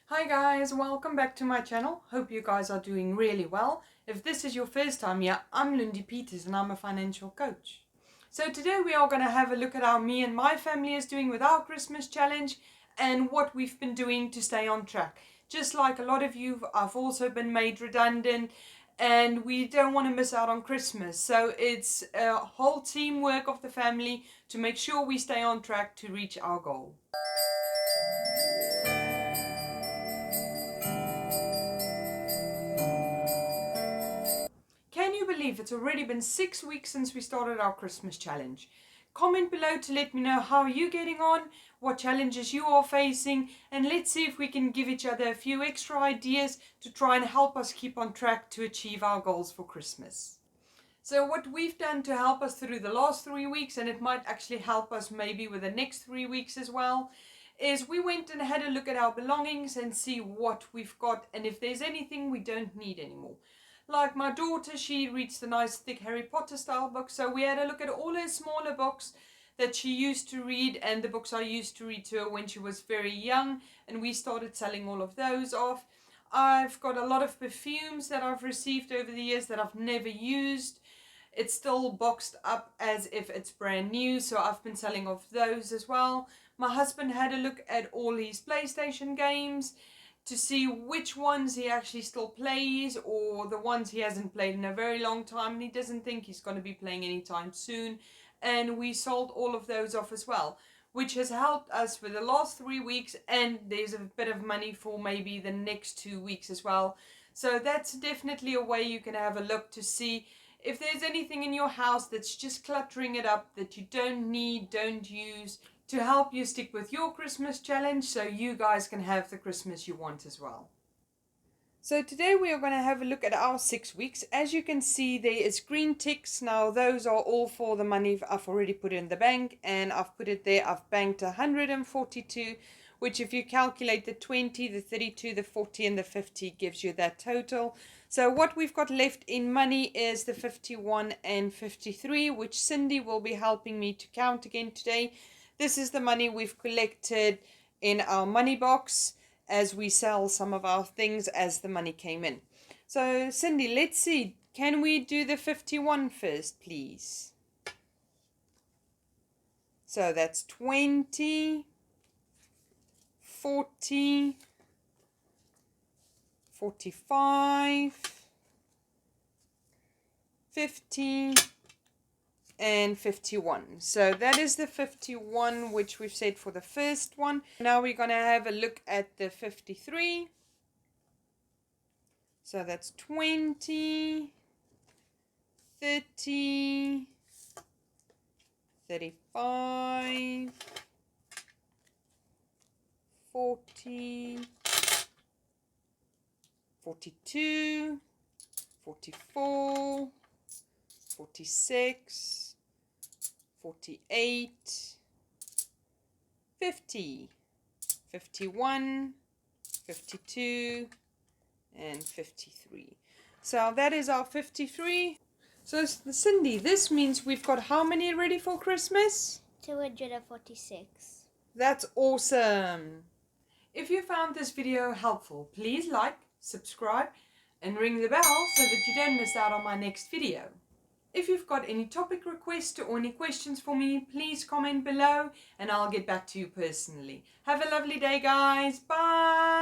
Hi guys, welcome back to my channel. Hope you guys are doing really well. If this is your first time here, I'm Lundi Peters and I'm a financial coach. So today we are going to have a look at how me and my family is doing with our Christmas challenge and what we've been doing to stay on track. Just like a lot of you, I've also been made redundant and we don't want to miss out on Christmas. So it's a whole teamwork of the family to make sure we stay on track to reach our goal. Can you believe it's already been 6 weeks since we started our Christmas challenge? Comment below to let me know how you're getting on, what challenges you are facing, and let's see if we can give each other a few extra ideas to try and help us keep on track to achieve our goals for Christmas. So what we've done to help us through the last 3 weeks, and it might actually help us maybe with the next 3 weeks as well, is we went and had a look at our belongings and see what we've got and if there's anything we don't need anymore. Like my daughter, she reads the nice thick Harry Potter style books, so we had a look at all her smaller books that she used to read and the books I used to read to her when she was very young, and we started selling all of those off. I've got a lot of perfumes that I've received over the years that I've never used. It's still boxed up as if it's brand new, so I've been selling off those as well. My husband had a look at all his PlayStation games to see which ones he actually still plays or the ones he hasn't played in a very long time and he doesn't think he's going to be playing anytime soon, and we sold all of those off as well, which has helped us for the last 3 weeks, and there's a bit of money for maybe the next 2 weeks as well. So that's definitely a way you can have a look to see if there's anything in your house that's just cluttering it up that you don't need, don't use, to help you stick with your Christmas challenge so you guys can have the Christmas you want as well. So today we are going to have a look at our 6 weeks. As you can see, there is green ticks. Now those are all for the money I've already put in the bank, and I've put it there. I've banked 142, which if you calculate the 20, the 32, the 40 and the 50 gives you that total. So what we've got left in money is the 51 and 53, which Cindy will be helping me to count again today. This is the money we've collected in our money box as we sell some of our things as the money came in. So Cindy, let's see, can we do the 51 first, please? So that's 20, 40, 45, 50, and 51. So that is the 51 which we've said for the first one. Now we're going to have a look at the 53. So that's 20, 30, 35, 40, 42, 44, 46, 48, 50, 51, 52, and 53. So that is our 53. So Cindy, this means we've got how many ready for Christmas? 246. That's awesome. If you found this video helpful, please like, subscribe, and ring the bell so that you don't miss out on my next video. If you've got any topic requests or any questions for me, please comment below and I'll get back to you personally. Have a lovely day, guys. Bye.